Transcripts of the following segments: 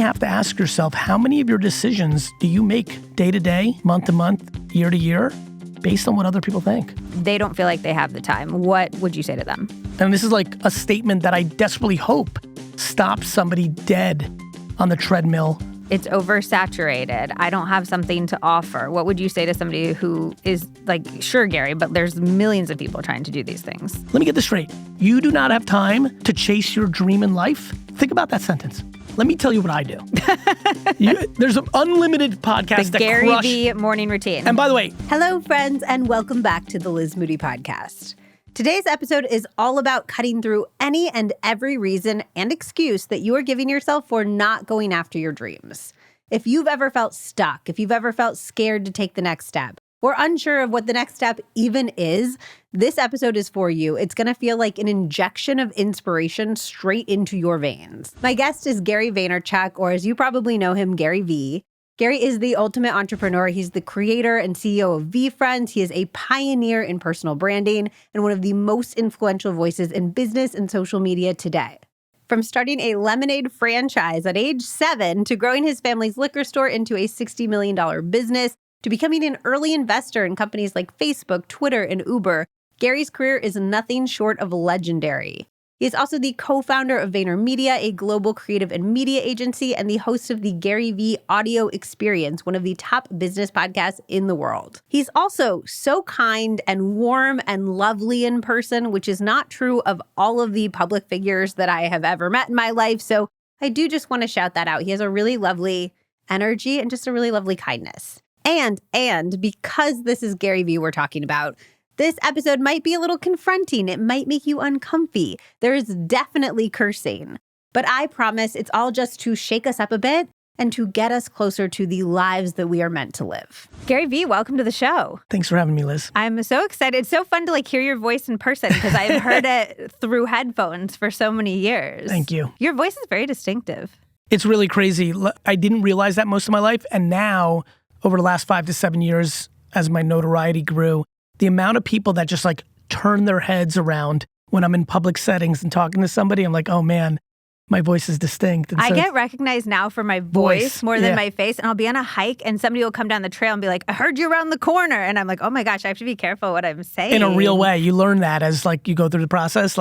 have to ask yourself, how many of your decisions do you make day to day, month to month, year to year, based on what other people think? They don't feel like they have the time. What would you say to them? And this is like a statement that I desperately hope stops somebody dead on the treadmill. It's oversaturated. I don't have something to offer. What would you say to somebody who is like, sure, Gary, but there's millions of people trying to do these things? Let me get this straight. You do not have time to chase your dream in life? Think about that sentence. Let me tell you what I do. There's an unlimited podcast the Gary V morning routine. And by the way, hello, friends, and welcome back to the Liz Moody Podcast. Today's episode is all about cutting through any and every reason and excuse that you are giving yourself for not going after your dreams. If you've ever felt stuck, if you've ever felt scared to take the next step, or unsure of what the next step even is, this episode is for you. It's going to feel like an injection of inspiration straight into your veins. My guest is Gary Vaynerchuk, or as you probably know him, Gary V. Gary is the ultimate entrepreneur. He's the creator and CEO of VeeFriends. He is a pioneer in personal branding and one of the most influential voices in business and social media today. From starting a lemonade franchise at age 7 to growing his family's liquor store into a $60 million business to becoming an early investor in companies like Facebook, Twitter, and Uber, Gary's career is nothing short of legendary. He is also the co-founder of Vaynermedia, a global creative and media agency, and the host of the Gary V Audio Experience, one of the top business podcasts in the world. He's also so kind and warm and lovely in person, which is not true of all of the public figures that I have ever met in my life. So I do just want to shout that out. He has a really lovely energy and just a really lovely kindness. And because this is Gary V we're talking about, this episode might be a little confronting. It might make you uncomfy. There is definitely cursing. But I promise it's all just to shake us up a bit and to get us closer to the lives that we are meant to live. Gary V, welcome to the show. Thanks for having me, Liz. I'm so excited. It's so fun to hear your voice in person because I've heard it through headphones for so many years. Thank you. Your voice is very distinctive. It's really crazy. I didn't realize that most of my life. And now, over the last 5 to 7 years, as my notoriety grew, the amount of people that just turn their heads around when I'm in public settings and talking to somebody, I'm like, oh man, my voice is distinct. And I get recognized now for my voice more than my face. And I'll be on a hike and somebody will come down the trail and be like, I heard you around the corner. And I'm like, oh my gosh, I have to be careful what I'm saying. In a real way. You learn that as you go through the process.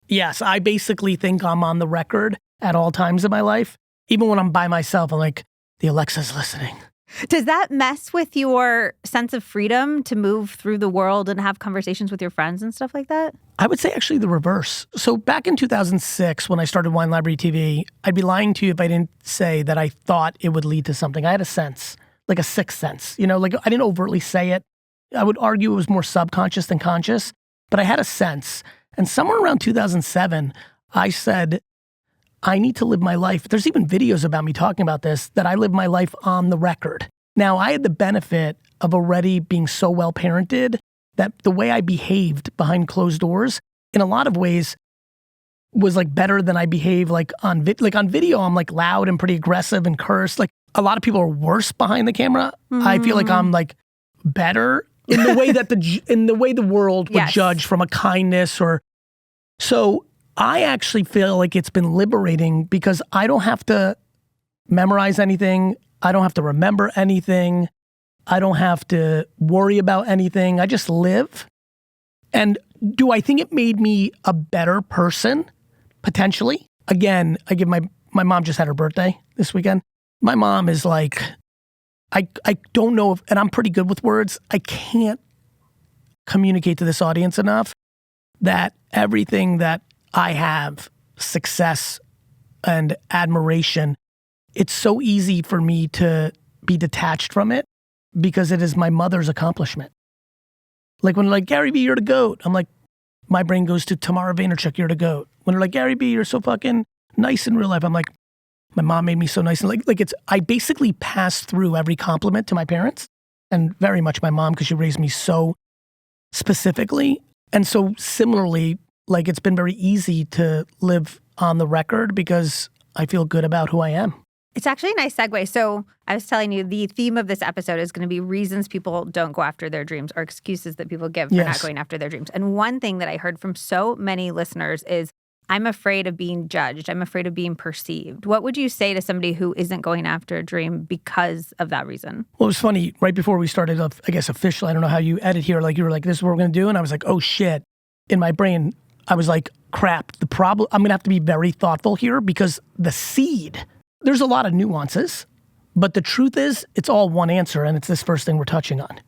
Yes, I basically think I'm on the record at all times in my life. Even when I'm by myself, I'm like, the Alexa's listening. Does that mess with your sense of freedom to move through the world and have conversations with your friends and stuff like that? I would say actually the reverse. So back in 2006, when I started Wine Library TV, I'd be lying to you if I didn't say that I thought it would lead to something. I had a sense, like a sixth sense. I didn't overtly say it. I would argue it was more subconscious than conscious, but I had a sense. And somewhere around 2007, I said, I need to live my life. There's even videos about me talking about this, that I live my life on the record. Now, I had the benefit of already being so well parented that the way I behaved behind closed doors, in a lot of ways, was better than I behave on video. I'm loud and pretty aggressive and curse. A lot of people are worse behind the camera. Mm-hmm. I feel like I'm better in the way that the world would judge from a kindness or so. I actually feel like it's been liberating because I don't have to memorize anything. I don't have to remember anything. I don't have to worry about anything. I just live. And do I think it made me a better person? Potentially. Again, I give my mom just had her birthday this weekend. My mom is I don't know if, and I'm pretty good with words. I can't communicate to this audience enough that everything that I have, success and admiration, it's so easy for me to be detached from it because it is my mother's accomplishment. When they're like, Gary V, you're the GOAT. I'm like, my brain goes to Tamara Vaynerchuk, you're the GOAT. When they're like, Gary V, you're so fucking nice in real life. I'm like, my mom made me so nice. And I basically passed through every compliment to my parents and very much my mom because she raised me so specifically. And so similarly, it's been very easy to live on the record because I feel good about who I am. It's actually a nice segue. So I was telling you the theme of this episode is going to be reasons people don't go after their dreams or excuses that people give for not going after their dreams. And one thing that I heard from so many listeners is, I'm afraid of being judged. I'm afraid of being perceived. What would you say to somebody who isn't going after a dream because of that reason? Well, it was funny. Right before we started, I guess officially, I don't know how you edit here. Like you were like, this is what we're going to do. And I was like, oh shit. In my brain, I was like, crap. The problem, I'm going to have to be very thoughtful here because the seed, there's a lot of nuances, but the truth is it's all one answer. And it's this first thing we're touching on.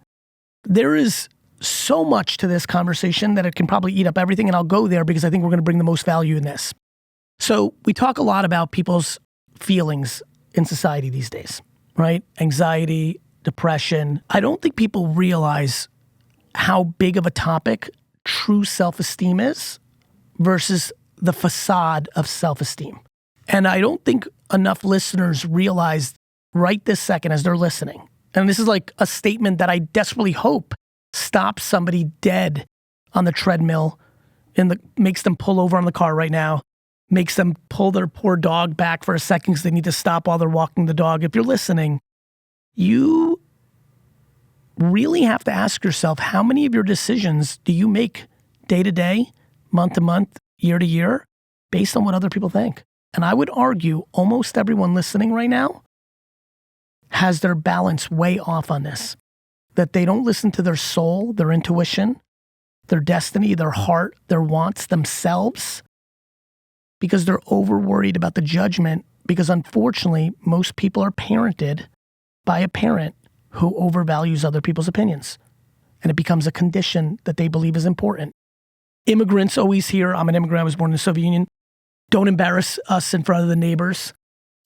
There is so much to this conversation that it can probably eat up everything. And I'll go there because I think we're going to bring the most value in this. So we talk a lot about people's feelings in society these days, right? Anxiety, depression. I don't think people realize how big of a topic true self-esteem is versus the facade of self-esteem. And I don't think enough listeners realize right this second as they're listening. And this is like a statement that I desperately hope stops somebody dead on the treadmill makes them pull over on the car right now, makes them pull their poor dog back for a second because they need to stop while they're walking the dog. If you're listening, you really have to ask yourself, how many of your decisions do you make day to day, month to month, year to year, based on what other people think? And I would argue almost everyone listening right now has their balance way off on this, that they don't listen to their soul, their intuition, their destiny, their heart, their wants, themselves, because they're over worried about the judgment, because unfortunately, most people are parented by a parent who overvalues other people's opinions. And it becomes a condition that they believe is important. Immigrants always hear, I'm an immigrant, I was born in the Soviet Union. Don't embarrass us in front of the neighbors.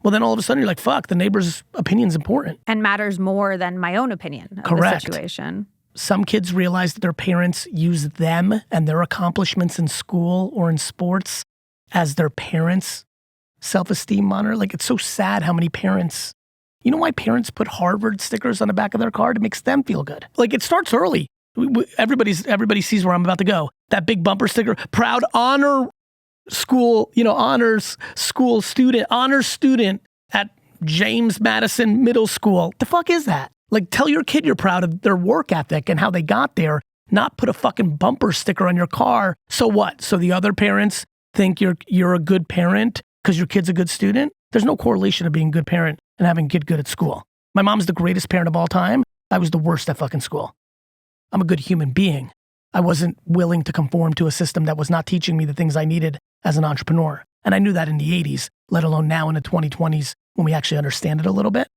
Well, then all of a sudden you're like, fuck, the neighbor's opinion's important. And matters more than my own opinion of Correct. the situation. Some kids realize that their parents use them and their accomplishments in school or in sports as their parents' self-esteem monitor. Like, it's so sad how many parents, you know why parents put Harvard stickers on the back of their car? It makes them feel good. Like, it starts early. Everybody sees where I'm about to go. That big bumper sticker, proud honor school, honors school student, honors student at James Madison Middle School. The fuck is that? Like, tell your kid you're proud of their work ethic and how they got there, not put a fucking bumper sticker on your car. So what? So the other parents think you're a good parent because your kid's a good student? There's no correlation of being a good parent and having a kid good at school. My mom's the greatest parent of all time. I was the worst at fucking school. I'm a good human being. I wasn't willing to conform to a system that was not teaching me the things I needed as an entrepreneur. And I knew that in the 80s, let alone now in the 2020s when we actually understand it a little bit.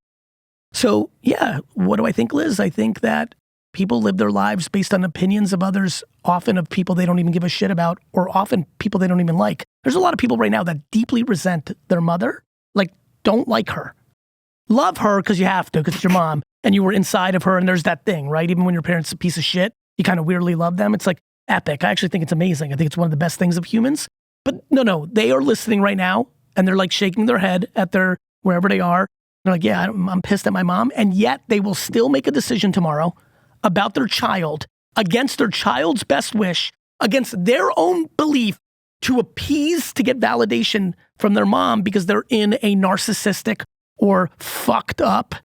So yeah, what do I think, Liz? I think that people live their lives based on opinions of others, often of people they don't even give a shit about, or often people they don't even like. There's a lot of people right now that deeply resent their mother, like don't like her. Love her because you have to, because it's your mom, and you were inside of her, and there's that thing, right? Even when your parents are a piece of shit, you kind of weirdly love them. It's like epic. I actually think it's amazing. I think it's one of the best things of humans. But no, they are listening right now, and they're like shaking their head at their, wherever they are. They're like, yeah, I'm pissed at my mom. And yet they will still make a decision tomorrow about their child, against their child's best wish, against their own belief, to appease, to get validation from their mom because they're in a narcissistic or fucked up.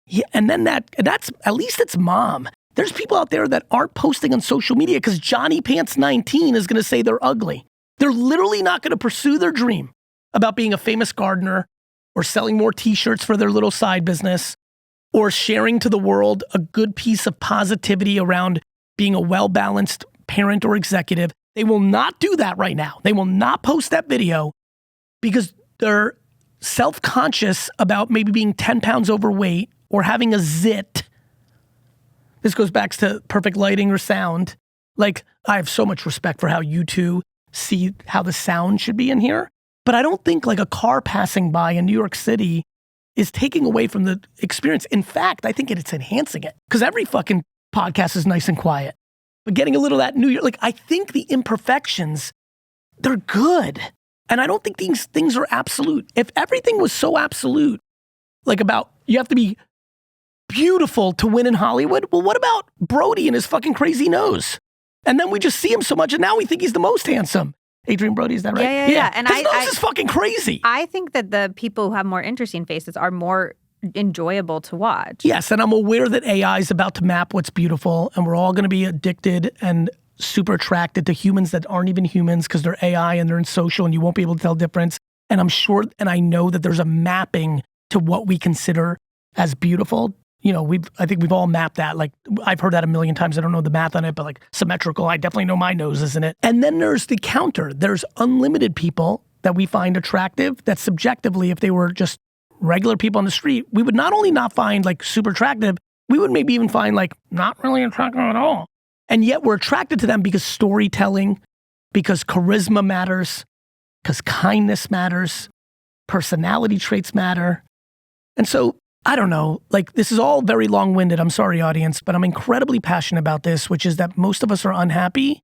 Yeah, and then that's, at least it's mom. There's people out there that aren't posting on social media because Johnny Pants 19 is going to say they're ugly. They're literally not going to pursue their dream about being a famous gardener or selling more t-shirts for their little side business or sharing to the world a good piece of positivity around being a well-balanced parent or executive. They will not do that right now. They will not post that video because they're self-conscious about maybe being 10 pounds overweight or having a zit. This goes back to perfect lighting or sound. Like, I have so much respect for how you two see how the sound should be in here. But I don't think like a car passing by in New York City is taking away from the experience. In fact, I think it's enhancing it. Because every fucking podcast is nice and quiet. But getting a little of that New York, like I think the imperfections, they're good. And I don't think these things are absolute. If everything was so absolute, like about you have to be beautiful to win in Hollywood, well, what about Brody and his fucking crazy nose? And then we just see him so much and now we think he's the most handsome. Adrian Brody, is that right? Yeah. And his nose is fucking crazy. I think that the people who have more interesting faces are more enjoyable to watch. Yes, and I'm aware that AI is about to map what's beautiful and we're all going to be addicted and super attracted to humans that aren't even humans because they're AI and they're in social and you won't be able to tell the difference. And I'm sure, and I know that there's a mapping to what we consider as beautiful. You know, I think we've all mapped that. Like, I've heard that a million times. I don't know the math on it, but like symmetrical, I definitely know my nose is in it. And then there's the counter. There's unlimited people that we find attractive that subjectively, if they were just regular people on the street, we would not only not find like super attractive, we would maybe even find like not really attractive at all. And yet we're attracted to them because storytelling, because charisma matters, because kindness matters, personality traits matter. And so, I don't know, like this is all very long-winded. I'm sorry, audience, but I'm incredibly passionate about this, which is that most of us are unhappy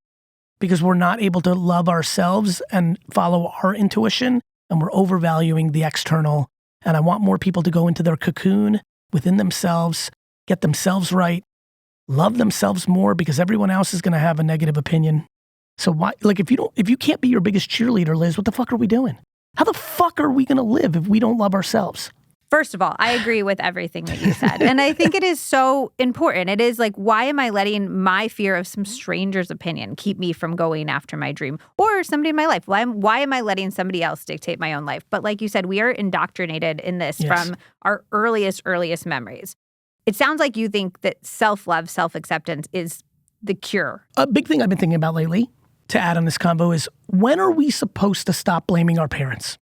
because we're not able to love ourselves and follow our intuition, and we're overvaluing the external. And I want more people to go into their cocoon within themselves, get themselves right, love themselves more, because everyone else is going to have a negative opinion. So why, like if you can't be your biggest cheerleader, Liz, what the fuck are we doing? How the fuck are we going to live if we don't love ourselves? First of all, I agree with everything that you said. And I think it is so important. It is like, why am I letting my fear of some stranger's opinion keep me from going after my dream or somebody in my life? Why am I letting somebody else dictate my own life? But like you said, we are indoctrinated in this from our earliest memories. It sounds like you think that self-love, self-acceptance is the cure. A big thing I've been thinking about lately, to add on this convo, is when are we supposed to stop blaming our parents?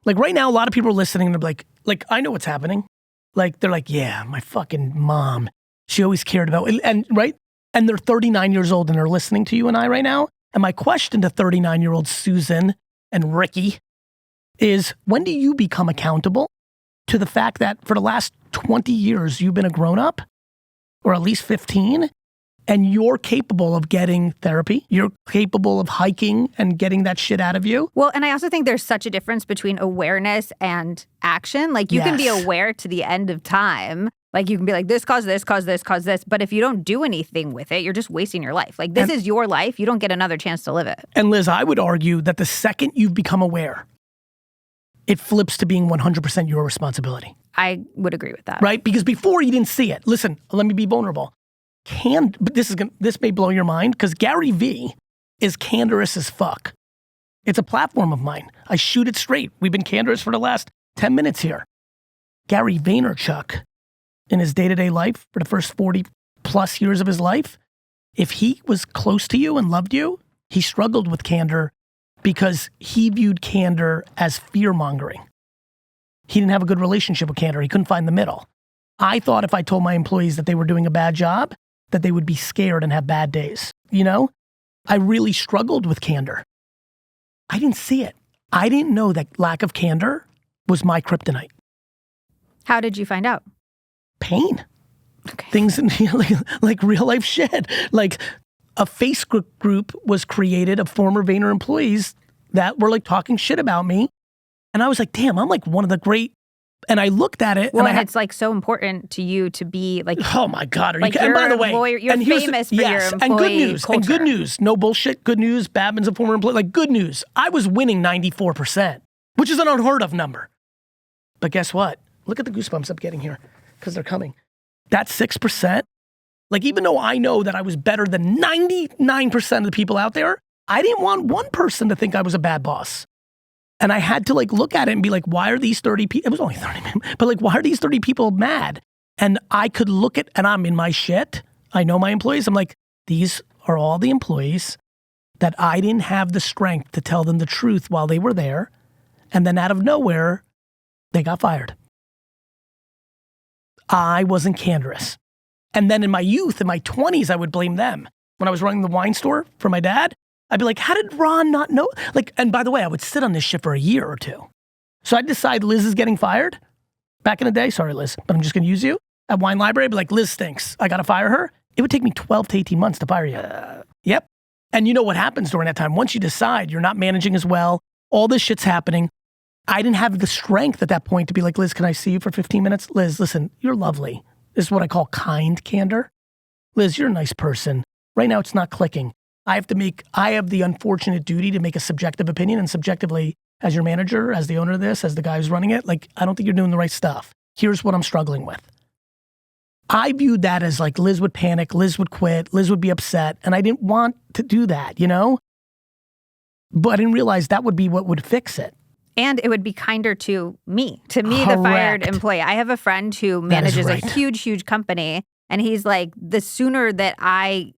Like right now, a lot of people are listening and they're like, I know what's happening. Like, they're like, yeah, my fucking mom, she always cared about, and right? And they're 39 years old and they're listening to you and I right now. And my question to 39-year-old Susan and Ricky is, when do you become accountable to the fact that for the last 20 years, you've been a grown-up, or at least 15, and you're capable of getting therapy. You're capable of hiking and getting that shit out of you. Well, and I also think there's such a difference between awareness and action. Like you can be aware to the end of time. Like you can be like, this caused this, caused this, caused this. But if you don't do anything with it, you're just wasting your life. Like this is your life. You don't get another chance to live it. And Liz, I would argue that the second you've become aware, it flips to being 100% your responsibility. I would agree with that. Right? Because before you didn't see it. Listen, let me be vulnerable. But this may blow your mind, because Gary V is candorous as fuck. It's a platform of mine. I shoot it straight. We've been candorous for the last 10 minutes here. Gary Vaynerchuk, in his day-to-day life, for the first 40 plus years of his life, if he was close to you and loved you, he struggled with candor because he viewed candor as fear-mongering. He didn't have a good relationship with candor. He couldn't find the middle. I thought if I told my employees that they were doing a bad job, that they would be scared and have bad days. You know, I really struggled with candor. I didn't see it. I didn't know that lack of candor was my kryptonite. How did you find out? Pain. Okay. Things like real life shit. Like a Facebook group was created of former Vayner employees that were like talking shit about me. And I was like, damn, I'm like one of the great. And I looked at it. Well, and it's like so important to you to be like, oh my God. Are like you, and by the way, lawyer, you're famous for your employee and good news, culture. and good news. No bullshit, good news. Babin's a former employee. Like good news. I was winning 94%, which is an unheard of number. But guess what? Look at the goosebumps I'm getting here, because they're coming. That 6%, like even though I know that I was better than 99% of the people out there, I didn't want one person to think I was a bad boss. And I had to like look at it and be like, why are these 30 people, it was only 30 minutes, but like, why are these 30 people mad? And I could look at, and I'm in my shit. I know my employees. I'm like, these are all the employees that I didn't have the strength to tell them the truth while they were there. And then out of nowhere, they got fired. I wasn't candorous. And then in my youth, in my 20s, I would blame them. When I was running the wine store for my dad, I'd be like, how did Ron not know? Like, and by the way, I would sit on this shit for a year or two. So I'd decide Liz is getting fired. Back in the day, sorry, Liz, but I'm just going to use you. At Wine Library, I'd be like, Liz stinks. I got to fire her. It would take me 12 to 18 months to fire you. Yep. And you know what happens during that time? Once you decide you're not managing as well, all this shit's happening. I didn't have the strength at that point to be like, Liz, can I see you for 15 minutes? Liz, listen, you're lovely. This is what I call kind candor. Liz, you're a nice person. Right now, it's not clicking. I have the unfortunate duty to make a subjective opinion, and subjectively, as your manager, as the owner of this, as the guy who's running it, like, I don't think you're doing the right stuff. Here's what I'm struggling with. I viewed that as like Liz would panic, Liz would quit, Liz would be upset. And I didn't want to do that, But I didn't realize that would be what would fix it. And it would be kinder to me, the fired employee. I have a friend who manages a huge, huge company. And he's like, the sooner that I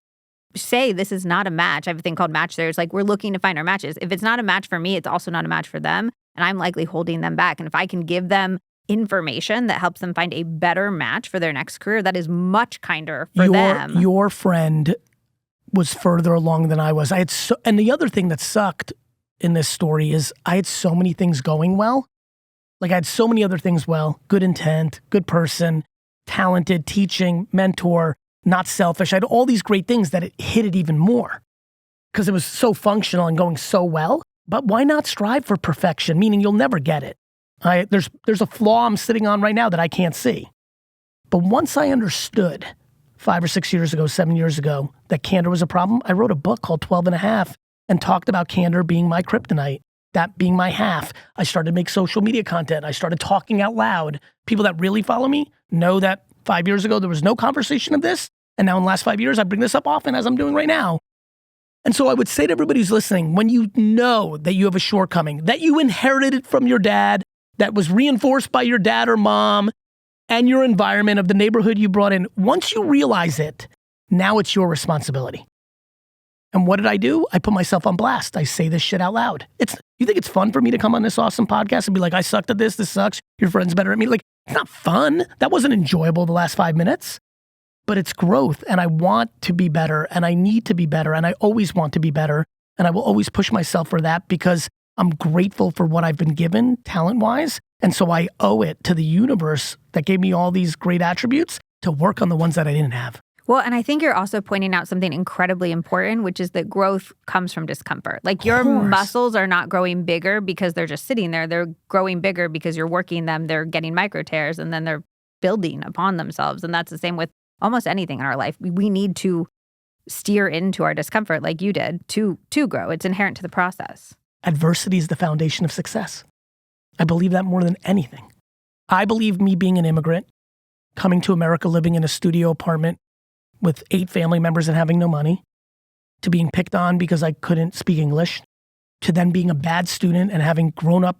say this is not a match, I have a thing called Match There. It's like, we're looking to find our matches. If it's not a match for me, it's also not a match for them. And I'm likely holding them back. And if I can give them information that helps them find a better match for their next career, that is much kinder for them. Your friend was further along than I was. And the other thing that sucked in this story is I had so many things going well. Like I had so many other things well, good intent, good person, talented, teaching, mentor, not selfish. I had all these great things that it hit it even more because it was so functional and going so well. But why not strive for perfection? Meaning you'll never get it. There's a flaw I'm sitting on right now that I can't see. But once I understood 5 or 6 years ago, 7 years ago, that candor was a problem, I wrote a book called 12 and a Half and talked about candor being my kryptonite, that being my half. I started to make social media content. I started talking out loud. People that really follow me know that 5 years ago, there was no conversation of this. And now in the last 5 years, I bring this up often as I'm doing right now. And so I would say to everybody who's listening, when you know that you have a shortcoming, that you inherited it from your dad, that was reinforced by your dad or mom and your environment of the neighborhood you brought in, once you realize it, now it's your responsibility. And what did I do? I put myself on blast. I say this shit out loud. You think it's fun for me to come on this awesome podcast and be like, I sucked at this sucks, your friend's better at me? Like, it's not fun. That wasn't enjoyable the last 5 minutes. But it's growth, and I want to be better, and I need to be better, and I always want to be better, and I will always push myself for that because I'm grateful for what I've been given talent-wise, and so I owe it to the universe that gave me all these great attributes to work on the ones that I didn't have. Well, and I think you're also pointing out something incredibly important, which is that growth comes from discomfort. Like your muscles are not growing bigger because they're just sitting there. They're growing bigger because you're working them. They're getting micro tears, and then they're building upon themselves. And that's the same with almost anything in our life. We need to steer into our discomfort like you did to grow. It's inherent to the process. Adversity is the foundation of success. I believe that more than anything. I believe me being an immigrant, coming to America, living in a studio apartment with 8 family members and having no money, to being picked on because I couldn't speak English, to then being a bad student and having grown-up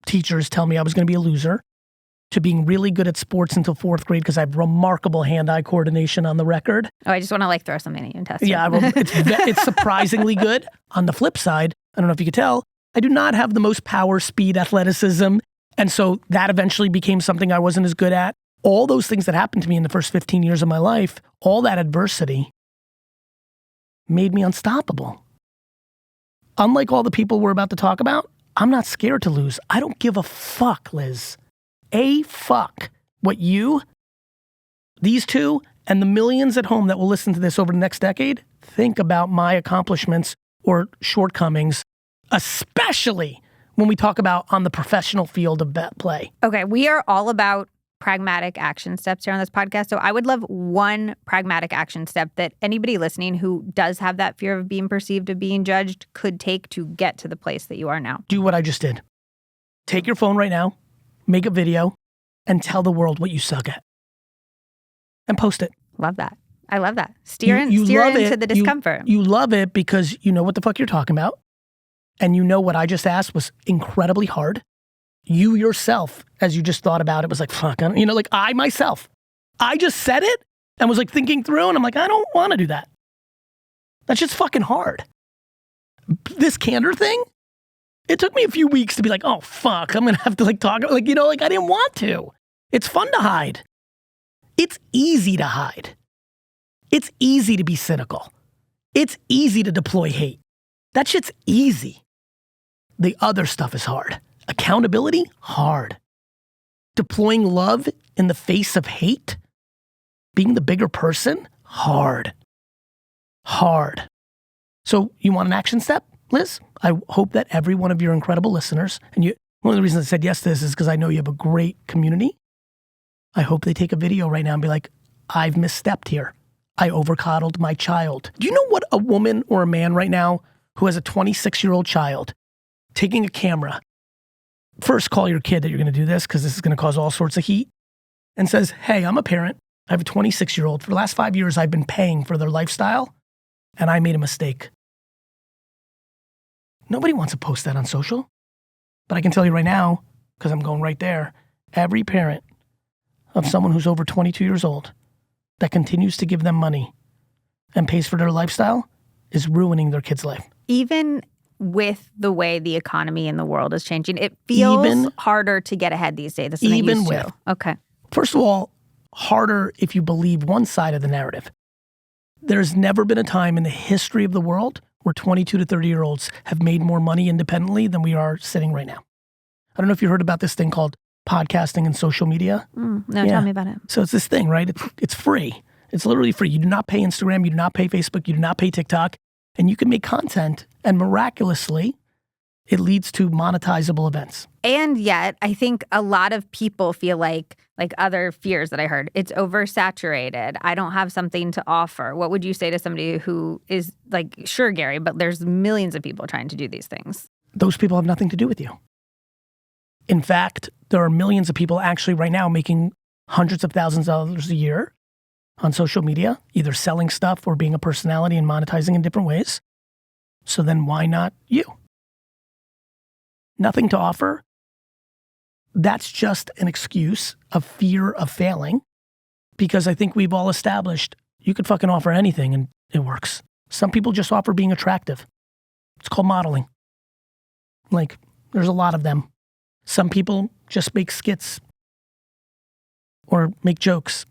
teachers tell me I was going to be a loser, to being really good at sports until 4th grade because I have remarkable hand-eye coordination on the record. Oh, I just want to throw something at you and test it. Yeah, it's surprisingly good. On the flip side, I don't know if you could tell, I do not have the most power, speed, athleticism. And so that eventually became something I wasn't as good at. All those things that happened to me in the first 15 years of my life, all that adversity made me unstoppable. Unlike all the people we're about to talk about, I'm not scared to lose. I don't give a fuck, Liz. A fuck what you, these two, and the millions at home that will listen to this over the next decade think about my accomplishments or shortcomings, especially when we talk about on the professional field of play. Okay, we are all about pragmatic action steps here on this podcast. So I would love one pragmatic action step that anybody listening who does have that fear of being perceived, of being judged, could take to get to the place that you are now. Do what I just did. Take your phone right now, make a video, and tell the world what you suck at. And post it. Love that. I love that. Steer into the discomfort. You love it because you know what the fuck you're talking about. And you know what I just asked was incredibly hard. You yourself, as you just thought about it, was like, fuck, I myself, I just said it and was thinking through and I'm like, I don't want to do that. That's just fucking hard. This candor thing, it took me a few weeks to be like, oh, fuck, I'm going to have to talk. I didn't want to. It's fun to hide. It's easy to hide. It's easy to be cynical. It's easy to deploy hate. That shit's easy. The other stuff is hard. Accountability, hard. Deploying love in the face of hate, being the bigger person, hard. Hard. So you want an action step, Liz? I hope that every one of your incredible listeners, and one of the reasons I said yes to this is because I know you have a great community. I hope they take a video right now and be like, I've misstepped here. I overcoddled my child. Do you know what a woman or a man right now who has a 26-year-old child taking a camera, first call your kid that you're going to do this because this is going to cause all sorts of heat, and says, hey, I'm a parent. I have a 26-year-old. For the last 5 years, I've been paying for their lifestyle, and I made a mistake. Nobody wants to post that on social. But I can tell you right now, because I'm going right there, every parent of someone who's over 22 years old that continues to give them money and pays for their lifestyle is ruining their kid's life. Even with the way the economy in the world is changing, it feels harder to get ahead these days than it used to. Okay. First of all, harder if you believe one side of the narrative. There's never been a time in the history of the world where 22 to 30-year-olds have made more money independently than we are sitting right now. I don't know if you heard about this thing called podcasting and social media. No, tell me about it. So it's this thing, right? It's free. It's literally free. You do not pay Instagram. You do not pay Facebook. You do not pay TikTok. And you can make content, and miraculously, it leads to monetizable events. And yet, I think a lot of people feel like other fears that I heard, it's oversaturated. I don't have something to offer. What would you say to somebody who is like, sure, Gary, but there's millions of people trying to do these things? Those people have nothing to do with you. In fact, there are millions of people actually right now making hundreds of thousands of dollars a year on social media, either selling stuff or being a personality and monetizing in different ways. So then why not you? Nothing to offer. That's just an excuse of fear of failing, because I think we've all established you could fucking offer anything and it works. Some people just offer being attractive. It's called modeling. Like, there's a lot of them. Some people just make skits or make jokes.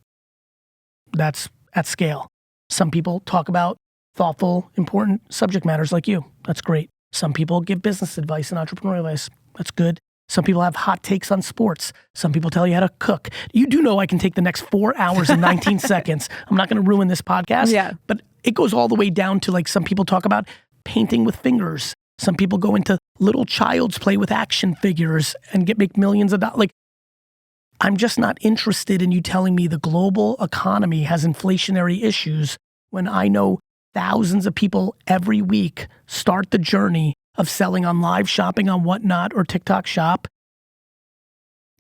That's at scale. Some people talk about thoughtful, important subject matters like you. That's great. Some people give business advice and entrepreneurial advice. That's good. Some people have hot takes on sports. Some people tell you how to cook. You do know I can take the next 4 hours and 19 seconds. I'm not going to ruin this podcast. Yeah. But it goes all the way down to, like, some people talk about painting with fingers. Some people go into little child's play with action figures and make millions of dollars. Like, I'm just not interested in you telling me the global economy has inflationary issues when I know thousands of people every week start the journey of selling on live shopping on Whatnot or TikTok Shop,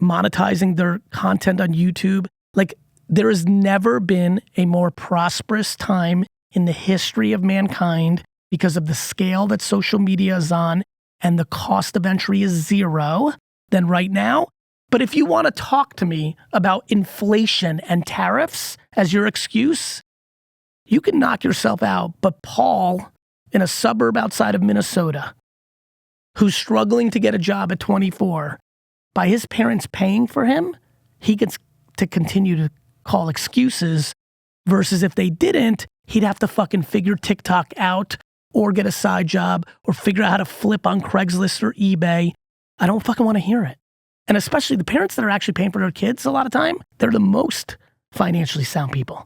monetizing their content on YouTube. Like, there has never been a more prosperous time in the history of mankind because of the scale that social media is on and the cost of entry is zero than right now. But if you want to talk to me about inflation and tariffs as your excuse, you can knock yourself out. But Paul, in a suburb outside of Minnesota, who's struggling to get a job at 24, by his parents paying for him, he gets to continue to call excuses, versus if they didn't, he'd have to fucking figure TikTok out or get a side job or figure out how to flip on Craigslist or eBay. I don't fucking want to hear it. And especially the parents that are actually paying for their kids a lot of time, they're the most financially sound people.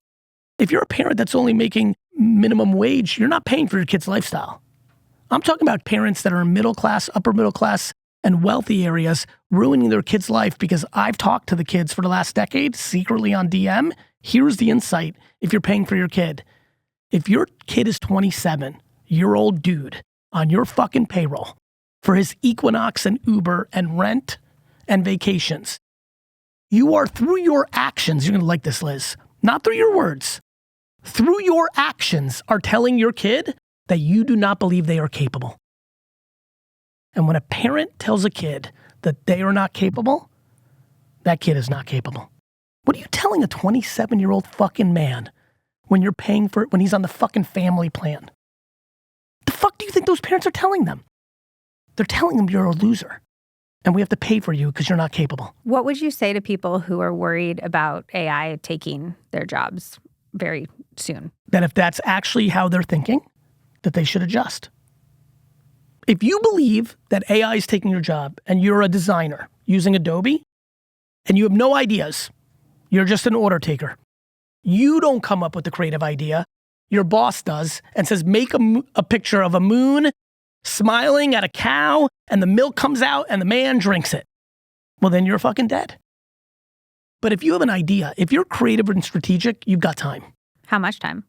If you're a parent that's only making minimum wage, you're not paying for your kid's lifestyle. I'm talking about parents that are in middle class, upper middle class, and wealthy areas ruining their kid's life, because I've talked to the kids for the last decade, secretly on DM. Here's the insight if you're paying for your kid. If your kid is 27-year-old dude on your fucking payroll for his Equinox and Uber and rent and vacations, you are, through your actions, you're going to like this, Liz, not through your words, through your actions, are telling your kid that you do not believe they are capable. And when a parent tells a kid that they are not capable, that kid is not capable. What are you telling a 27-year-old fucking man when you're paying for it, when he's on the fucking family plan? The fuck do you think those parents are telling them? They're telling them you're a loser and we have to pay for you because you're not capable. What would you say to people who are worried about AI taking their jobs very soon? That if that's actually how they're thinking, that they should adjust. If you believe that AI is taking your job and you're a designer using Adobe and you have no ideas, you're just an order taker. You don't come up with the creative idea. Your boss does and says, make a picture of a moon smiling at a cow and the milk comes out and the man drinks it. Well, then you're fucking dead. But if you have an idea, if you're creative and strategic, you've got time. How much time?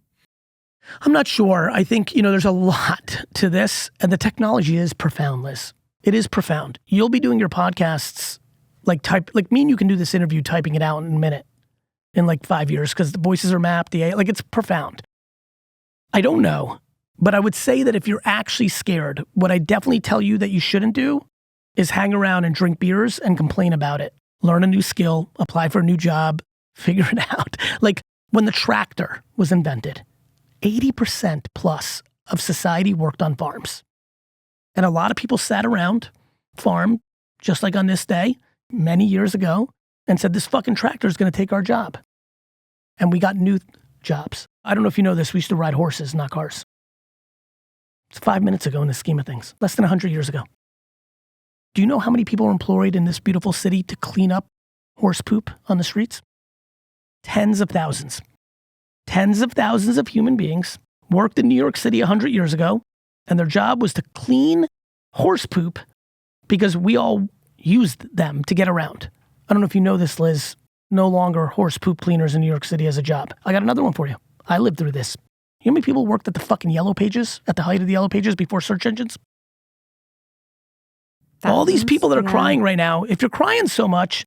I'm not sure. I think, there's a lot to this, and the technology is profound, Liz. It is profound. You'll be doing your podcasts like me and you can do this interview typing it out in a minute. in like 5 years because the voices are mapped, the AI, like it's profound. I don't know, but I would say that if you're actually scared, what I definitely tell you that you shouldn't do is hang around and drink beers and complain about it. Learn a new skill, apply for a new job, figure it out. Like when the tractor was invented, 80% plus of society worked on farms. And a lot of people sat around, farmed, just like on this day, many years ago, and said, this fucking tractor is going to take our job. And we got new jobs. I don't know if you know this, we used to ride horses, not cars. It's 5 minutes ago in the scheme of things, less than 100 years ago. Do you know how many people are employed in this beautiful city to clean up horse poop on the streets? Tens of thousands. Tens of thousands of human beings worked in New York City 100 years ago, and their job was to clean horse poop because we all used them to get around. I don't know if you know this, Liz. No longer horse poop cleaners in New York City as a job. I got another one for you. I lived through this. You know how many people worked at the fucking Yellow Pages, at the height of the Yellow Pages before search engines? Thousands, all these people that are crying right now, if you're crying so much,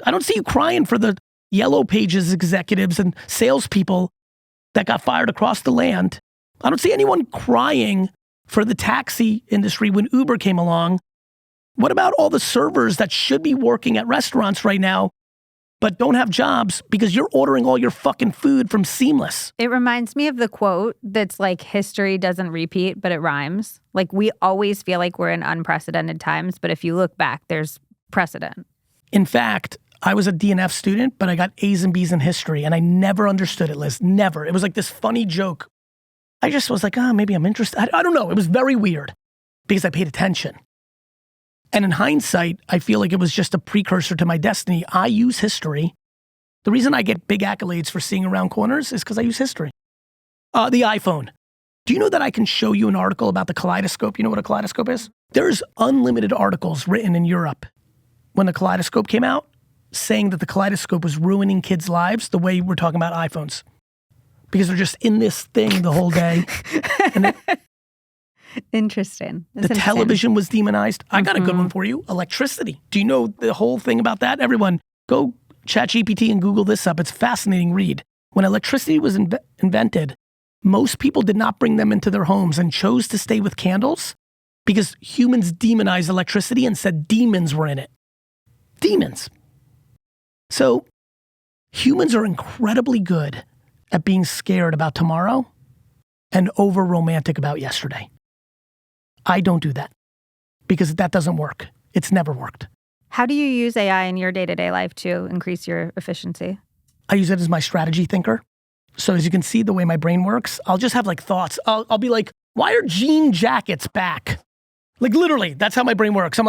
I don't see you crying for the Yellow Pages executives and salespeople that got fired across the land. I don't see anyone crying for the taxi industry when Uber came along. What about all the servers that should be working at restaurants right now but don't have jobs because you're ordering all your fucking food from Seamless? It reminds me of the quote that's like, history doesn't repeat, but it rhymes. Like, we always feel like we're in unprecedented times, but if you look back, there's precedent. In fact, I was a DNF student, but I got A's and B's in history, and I never understood it, Liz. Never. It was like this funny joke. I just was like, maybe I'm interested. I don't know. It was very weird because I paid attention. And in hindsight, I feel like it was just a precursor to my destiny. I use history. The reason I get big accolades for seeing around corners is because I use history. The iPhone. Do you know that I can show you an article about the kaleidoscope? You know what a kaleidoscope is? There's unlimited articles written in Europe when the kaleidoscope came out saying that the kaleidoscope was ruining kids' lives the way we're talking about iPhones. Because they're just in this thing the whole day. And Interesting. the television was demonized. I got a good one for you. Electricity. Do you know the whole thing about that? Everyone, go ChatGPT and Google this up. It's a fascinating read. When electricity was invented, most people did not bring them into their homes and chose to stay with candles because humans demonized electricity and said demons were in it. Demons. So humans are incredibly good at being scared about tomorrow and over romantic about yesterday. I don't do that because that doesn't work. It's never worked. How do you use AI in your day-to-day life to increase your efficiency? I use it as my strategy thinker. So as you can see the way my brain works, I'll just have like thoughts. I'll be like, why are jean jackets back? Like literally, that's how my brain works. I'm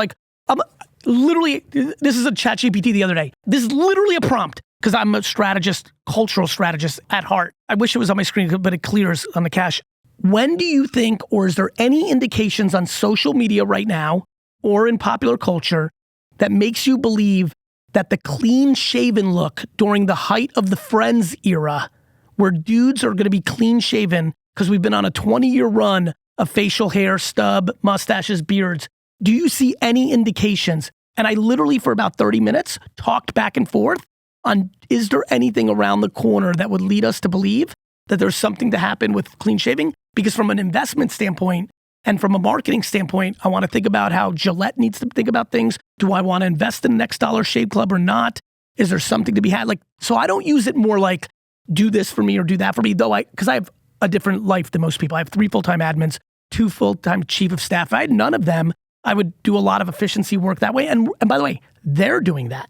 literally, this is a ChatGPT the other day. This is literally a prompt because I'm a strategist, cultural strategist at heart. I wish it was on my screen, but it clears on the cache. When do you think, or is there any indications on social media right now or in popular culture that makes you believe that the clean-shaven look during the height of the Friends era, where dudes are going to be clean-shaven because we've been on a 20-year run of facial hair, stub, mustaches, beards, do you see any indications? And I literally, for about 30 minutes, talked back and forth on, is there anything around the corner that would lead us to believe that there's something to happen with clean shaving? Because from an investment standpoint and from a marketing standpoint, I want to think about how Gillette needs to think about things. Do I want to invest in the next Dollar Shave Club or not? Is there something to be had? Like, so I don't use it more like do this for me or do that for me, though because I have a different life than most people. I have 3 full-time admins, 2 full-time chief of staff. If I had none of them, I would do a lot of efficiency work that way. And by the way, they're doing that.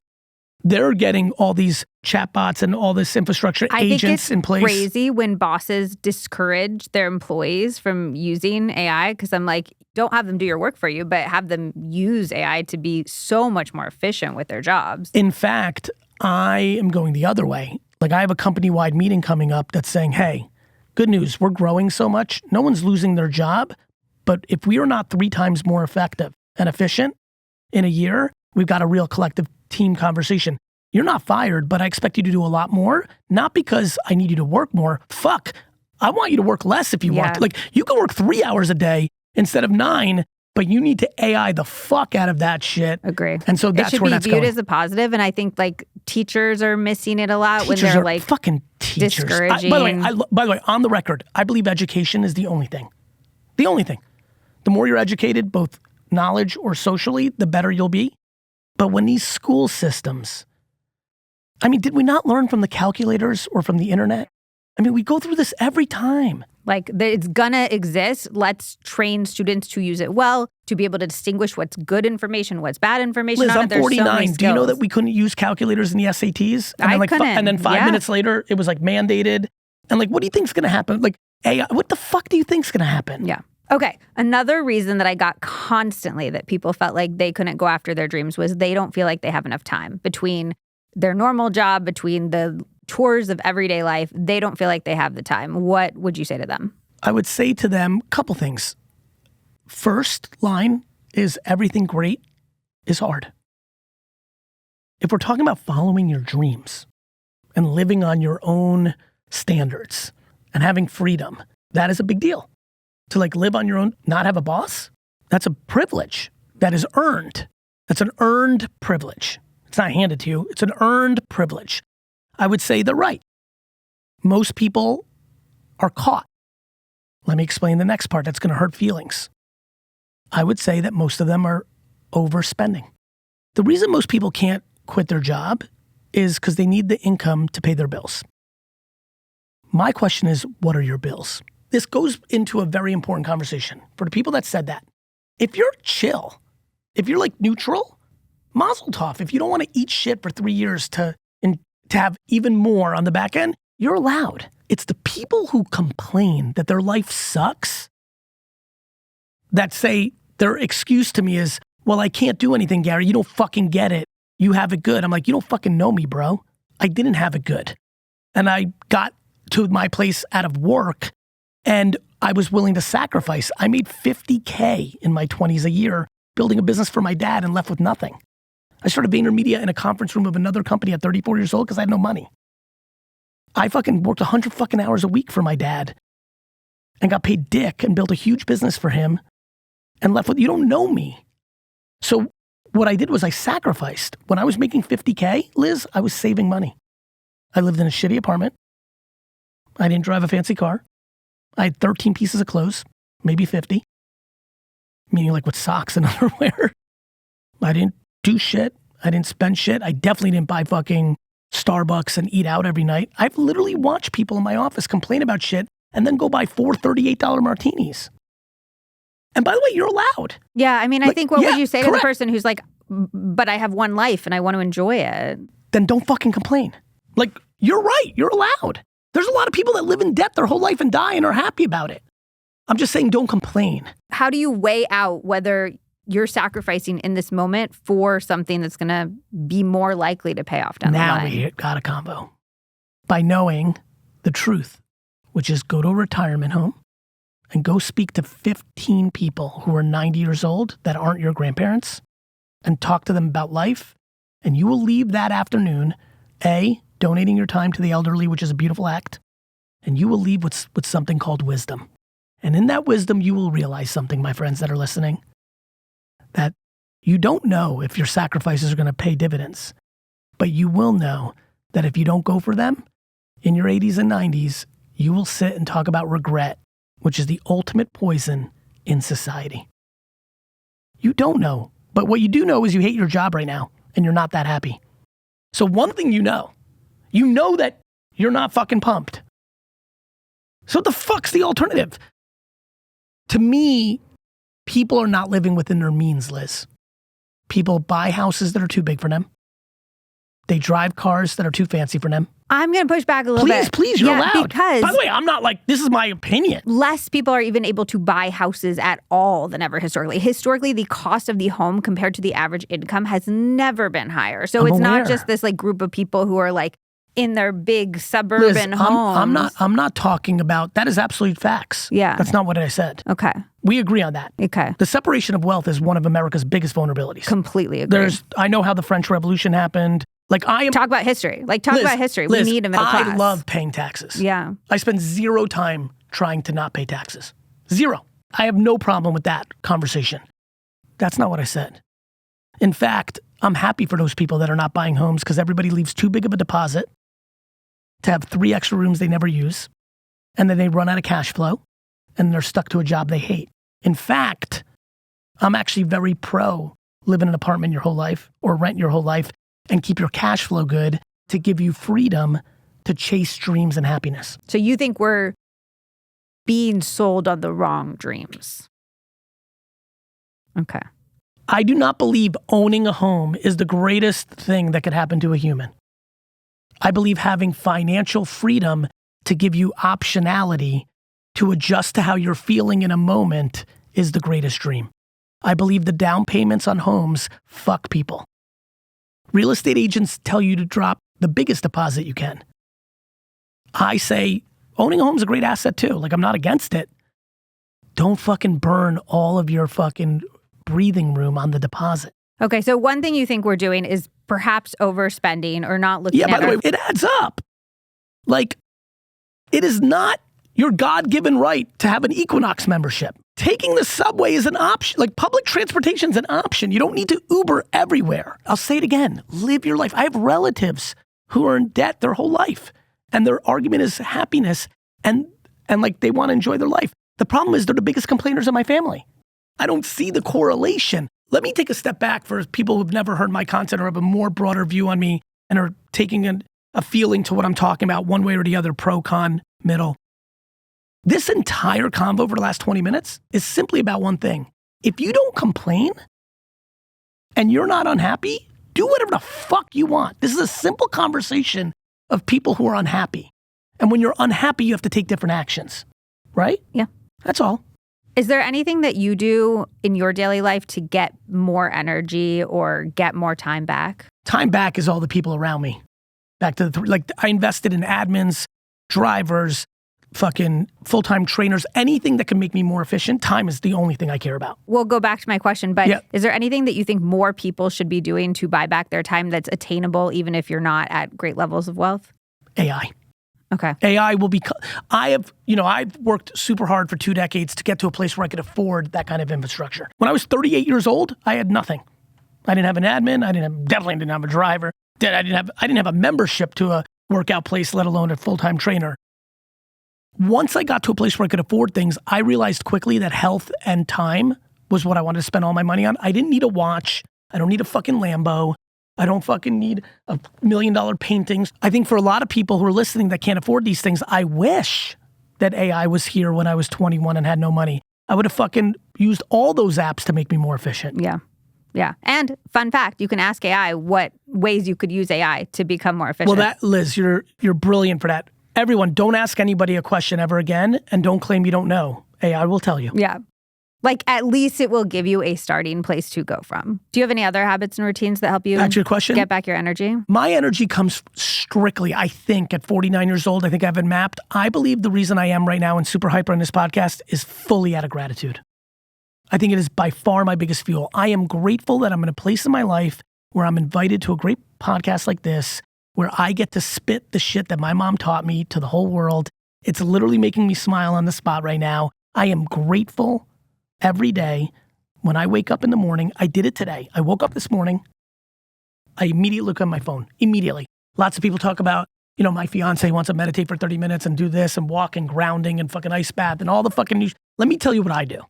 They're getting all these chatbots and all this infrastructure agents in place. I think it's crazy when bosses discourage their employees from using AI because I'm like, don't have them do your work for you, but have them use AI to be so much more efficient with their jobs. In fact, I am going the other way. Like I have a company-wide meeting coming up that's saying, hey, good news, we're growing so much, no one's losing their job, but if we are not 3 times more effective and efficient in a year, we've got a real collective team conversation. You're not fired, but I expect you to do a lot more, not because I need you to work more. Fuck, I want you to work less if you want to. Like you can work 3 hours a day instead of 9, but you need to AI the fuck out of that shit. Agree. And so that's it should where be that's viewed going. as a positive, and I think like teachers are missing it a lot Teachers when they're are like fucking teachers. discouraging. By the way, on the record, I believe education is the only thing. The only thing. The more you're educated, both knowledge or socially, the better you'll be. But when these school systems, I mean, did we not learn from the calculators or from the internet? I mean, we go through this every time. Like, it's gonna exist. Let's train students to use it well, to be able to distinguish what's good information, what's bad information. Liz, I'm There's 49. So many Do you know that skills. we couldn't use calculators in the SATs? And I then couldn't. And then 5 minutes later, it was like mandated. And like, what do you think's gonna happen? Like, AI, what the fuck do you think's gonna happen? Yeah. Okay. Another reason that I got constantly that people felt like they couldn't go after their dreams was they don't feel like they have enough time between their normal job, between the chores of everyday life. They don't feel like they have the time. What would you say to them? I would say to them a couple things. First line is everything great is hard. If we're talking about following your dreams and living on your own standards and having freedom, that is a big deal. To like live on your own, not have a boss, that's a privilege that is earned. That's an earned privilege. It's not handed to you. It's an earned privilege. I would say they're right. Most people are caught. Let me explain the next part that's going to hurt feelings. I would say that most of them are overspending. The reason most people can't quit their job is because they need the income to pay their bills. My question is, what are your bills? This goes into a very important conversation for the people that said that. If you're chill, if you're like neutral, mazel tov. If you don't want to eat shit for 3 years to have even more on the back end, you're allowed. It's the people who complain that their life sucks that say their excuse to me is, well, I can't do anything, Gary. You don't fucking get it. You have it good. I'm like, you don't fucking know me, bro. I didn't have it good. And I got to my place out of work and I was willing to sacrifice. I made $50K in my 20s a year building a business for my dad and left with nothing. I started Vaynermedia in a conference room of another company at 34 years old because I had no money. I fucking worked 100 fucking hours a week for my dad and got paid dick and built a huge business for him and left with, you don't know me. So what I did was I sacrificed. When I was making $50K, Liz, I was saving money. I lived in a shitty apartment. I didn't drive a fancy car. I had 13 pieces of clothes, maybe 50, meaning like with socks and underwear. I didn't do shit. I didn't spend shit. I definitely didn't buy fucking Starbucks and eat out every night. I've literally watched people in my office complain about shit and then go buy 4 $38 martinis. And by the way, you're allowed. Yeah, I mean, I think what would you say to the correct. person who's like, but I have one life and I want to enjoy it? Then don't fucking complain. Like, you're right. You're allowed. There's a lot of people that live in debt their whole life and die and are happy about it. I'm just saying don't complain. How do you weigh out whether you're sacrificing in this moment for something that's going to be more likely to pay off down the line? Now we got a combo. By knowing the truth, which is go to a retirement home and go speak to 15 people who are 90 years old that aren't your grandparents and talk to them about life. And you will leave that afternoon, A, donating your time to the elderly, which is a beautiful act. And you will leave with something called wisdom. And in that wisdom, you will realize something, my friends that are listening, that you don't know if your sacrifices are going to pay dividends, but you will know that if you don't go for them in your 80s and 90s, you will sit and talk about regret, which is the ultimate poison in society. You don't know, but what you do know is you hate your job right now and you're not that happy. So one thing you know that you're not fucking pumped. So what the fuck's the alternative? To me, people are not living within their means, Liz. People buy houses that are too big for them. They drive cars that are too fancy for them. I'm going to push back a little bit. Please, you're allowed. Because by the way, I'm not like, this is my opinion. less people are even able to buy houses at all than ever historically. Historically, the cost of the home compared to the average income has never been higher. So I'm it's aware. not just this like group of people who are like in their big suburban Liz, homes. I'm not talking about, that is absolute facts. Yeah. That's not what I said. Okay. We agree on that. Okay. The separation of wealth is one of America's biggest vulnerabilities. Completely agree. I know how the French Revolution happened. Like Talk about history. Liz, about history. Liz, we need a middle class. I love paying taxes. Yeah. I spend zero time trying to not pay taxes. Zero. I have no problem with that conversation. That's not what I said. In fact, I'm happy for those people that are not buying homes because everybody leaves too big of a deposit to have 3 extra rooms they never use. And then they run out of cash flow and they're stuck to a job they hate. In fact, I'm actually very pro live in an apartment your whole life or rent your whole life and keep your cash flow good to give you freedom to chase dreams and happiness. So you think we're being sold on the wrong dreams? Okay. I do not believe owning a home is the greatest thing that could happen to a human. I believe having financial freedom to give you optionality to adjust to how you're feeling in a moment is the greatest dream. I believe the down payments on homes fuck people. Real estate agents tell you to drop the biggest deposit you can. I say owning a home is a great asset too. Like, I'm not against it. Don't fucking burn all of your fucking breathing room on the deposit. Okay, so one thing you think we're doing is perhaps overspending or not looking at... Yeah, by the way, it adds up. Like, it is not your God-given right to have an Equinox membership. Taking the subway is an option. Like, public transportation is an option. You don't need to Uber everywhere. I'll say it again. Live your life. I have relatives who are in debt their whole life, and their argument is happiness, and like, they want to enjoy their life. The problem is they're the biggest complainers in my family. I don't see the correlation. Let me take a step back for people who've never heard my content or have a more broader view on me and are taking a feeling to what I'm talking about one way or the other, pro, con, middle. This entire convo over the last 20 minutes is simply about one thing. If you don't complain and you're not unhappy, do whatever the fuck you want. This is a simple conversation of people who are unhappy. And when you're unhappy, you have to take different actions, right? Yeah. That's all. Is there anything that you do in your daily life to get more energy or get more time back? Time back is all the people around me. Back to I invested in admins, drivers, fucking full-time trainers, anything that can make me more efficient. Time is the only thing I care about. We'll go back to my question, but Yeah. Is there anything that you think more people should be doing to buy back their time that's attainable even if you're not at great levels of wealth? AI. Okay. AI will be, I've worked super hard for 2 decades to get to a place where I could afford that kind of infrastructure. When I was 38 years old, I had nothing. I didn't have an admin. Definitely didn't have a driver. I didn't have a membership to a workout place, let alone a full-time trainer. Once I got to a place where I could afford things, I realized quickly that health and time was what I wanted to spend all my money on. I didn't need a watch. I don't need a fucking Lambo. I don't fucking need $1 million paintings. I think for a lot of people who are listening that can't afford these things, I wish that AI was here when I was 21 and had no money. I would have fucking used all those apps to make me more efficient. Yeah. Yeah. And fun fact, you can ask AI what ways you could use AI to become more efficient. Well, Liz, you're brilliant for that. Everyone, don't ask anybody a question ever again and don't claim you don't know. AI will tell you. Yeah. Like, at least it will give you a starting place to go from. Do you have any other habits and routines that help you Back to your question? get back your energy? My energy comes strictly, I think, at 49 years old. I think I have it mapped. I believe the reason I am right now and super hyper on this podcast is fully out of gratitude. I think it is by far my biggest fuel. I am grateful that I'm in a place in my life where I'm invited to a great podcast like this, where I get to spit the shit that my mom taught me to the whole world. It's literally making me smile on the spot right now. I am grateful every day when I wake up in the morning. I did it today. I woke up this morning. I immediately look at my phone. Immediately. Lots of people talk about, my fiance wants to meditate for 30 minutes and do this and walk and grounding and fucking ice bath and all the fucking news. Let me tell you what I do.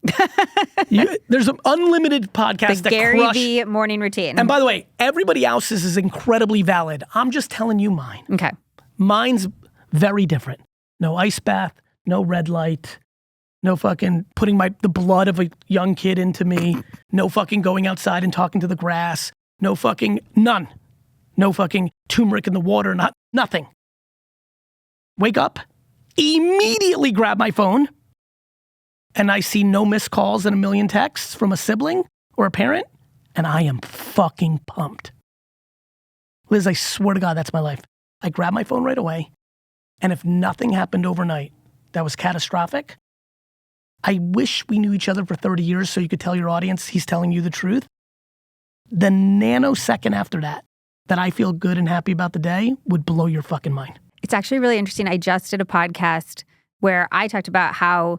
There's an unlimited podcast that Gary V morning routine. And by the way, everybody else's is incredibly valid. I'm just telling you mine. Okay. Mine's very different. No ice bath, no red light, no fucking putting the blood of a young kid into me, no fucking going outside and talking to the grass, no fucking none. No fucking turmeric in the water, nothing. Wake up, immediately grab my phone, and I see no missed calls and 1 million texts from a sibling or a parent, and I am fucking pumped. Liz, I swear to God, that's my life. I grab my phone right away, and if nothing happened overnight that was catastrophic, I wish we knew each other for 30 years so you could tell your audience he's telling you the truth. The nanosecond after that I feel good and happy about the day would blow your fucking mind. It's actually really interesting. I just did a podcast where I talked about how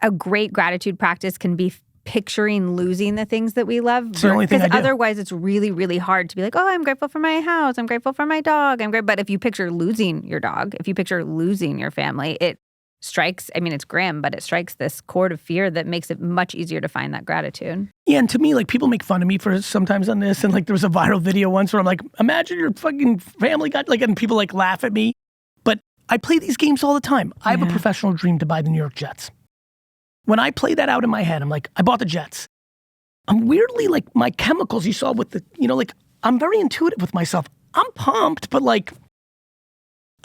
a great gratitude practice can be picturing losing the things that we love. It's the only thing I do. Because otherwise it's really, really hard to be like, oh, I'm grateful for my house. I'm grateful for my dog. But if you picture losing your dog, if you picture losing your family, it strikes, I mean, it's grim, but it strikes this chord of fear that makes it much easier to find that gratitude. Yeah, and to me, like, people make fun of me for sometimes on this, and like there was a viral video once where I'm like, imagine your fucking family got, like, and people like laugh at me. But I play these games all the time. I have a professional dream to buy the New York Jets. When I play that out in my head, I'm like, I bought the Jets. I'm weirdly, like, my chemicals you saw with the, you know, like, I'm very intuitive with myself. I'm pumped, but like,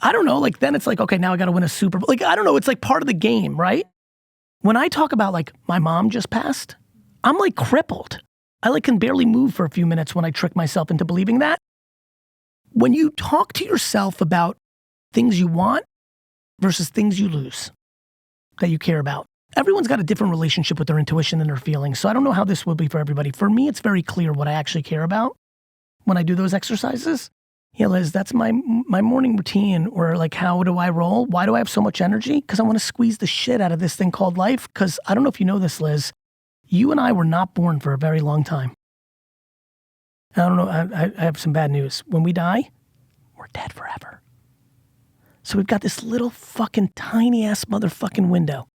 I don't know, like, then it's like, okay, now I got to win a Super Bowl. Like, I don't know, it's like part of the game, right? When I talk about, like, my mom just passed, I'm like crippled. I like can barely move for a few minutes when I trick myself into believing that. When you talk to yourself about things you want versus things you lose that you care about, everyone's got a different relationship with their intuition and their feelings. So I don't know how this will be for everybody. For me, it's very clear what I actually care about when I do those exercises. Yeah, Liz, that's my morning routine. Or like, how do I roll? Why do I have so much energy? Because I want to squeeze the shit out of this thing called life. Because I don't know if you know this, Liz, you and I were not born for a very long time. I don't know, I have some bad news. When we die, we're dead forever. So we've got this little fucking tiny ass motherfucking window.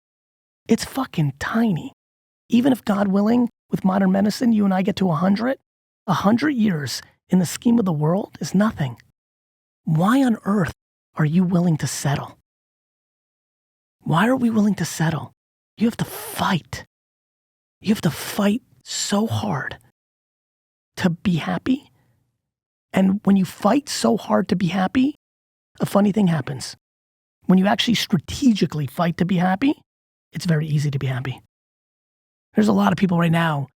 It's fucking tiny. Even if, God willing, with modern medicine, you and I get to 100 years in the scheme of the world is nothing. Why on earth are you willing to settle? Why are we willing to settle? You have to fight. You have to fight so hard to be happy. And when you fight so hard to be happy, a funny thing happens. When you actually strategically fight to be happy, it's very easy to be happy. There's a lot of people right now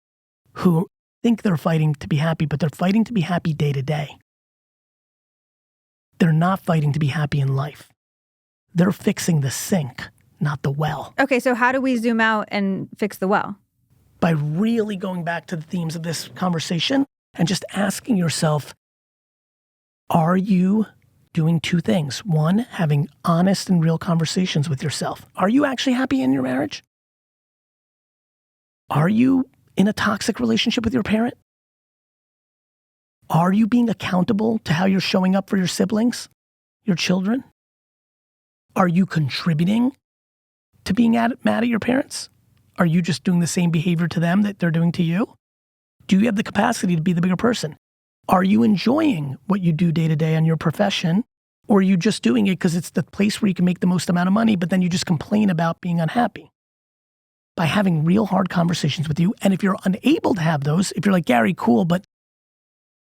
who think they're fighting to be happy, but they're fighting to be happy day to day. They're not fighting to be happy in life. They're fixing the sink, not the well. Okay, so how do we zoom out and fix the well? By really going back to the themes of this conversation and just asking yourself, are you doing two things? One, having honest and real conversations with yourself. Are you actually happy in your marriage? Are you in a toxic relationship with your parent? Are you being accountable to how you're showing up for your siblings, your children? Are you contributing to being mad at your parents? Are you just doing the same behavior to them that they're doing to you? Do you have the capacity to be the bigger person? Are you enjoying what you do day to day on your profession? Or are you just doing it because it's the place where you can make the most amount of money, but then you just complain about being unhappy? By having real hard conversations with you. And if you're unable to have those, if you're like, Gary, cool, but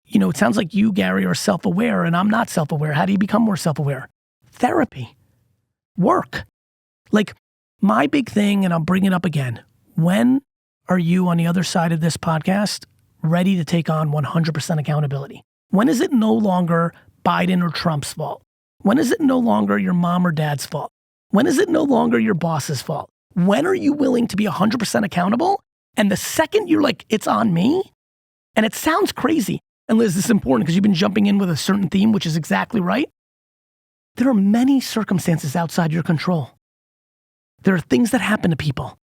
you know, it sounds like you, Gary, are self-aware and I'm not self-aware. How do you become more self-aware? Therapy, work. Like my big thing, and I'll bring it up again. When are you on the other side of this podcast ready to take on 100% accountability? When is it no longer Biden or Trump's fault? When is it no longer your mom or dad's fault? When is it no longer your boss's fault? When are you willing to be 100% accountable? And the second you're like, it's on me, and it sounds crazy. And Liz, this is important because you've been jumping in with a certain theme, which is exactly right. There are many circumstances outside your control. There are things that happen to people,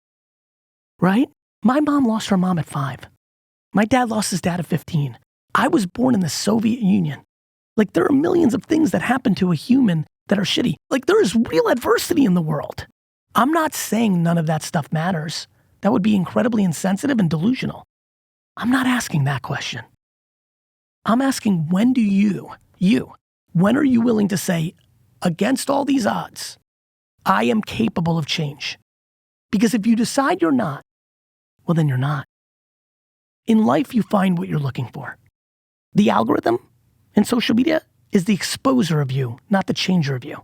right? My mom lost her mom at 5. My dad lost his dad at 15. I was born in the Soviet Union. Like there are millions of things that happen to a human that are shitty. Like there is real adversity in the world. I'm not saying none of that stuff matters. That would be incredibly insensitive and delusional. I'm not asking that question. I'm asking, when do when are you willing to say, against all these odds, I am capable of change? Because if you decide you're not, well, then you're not. In life, you find what you're looking for. The algorithm in social media is the exposer of you, not the changer of you.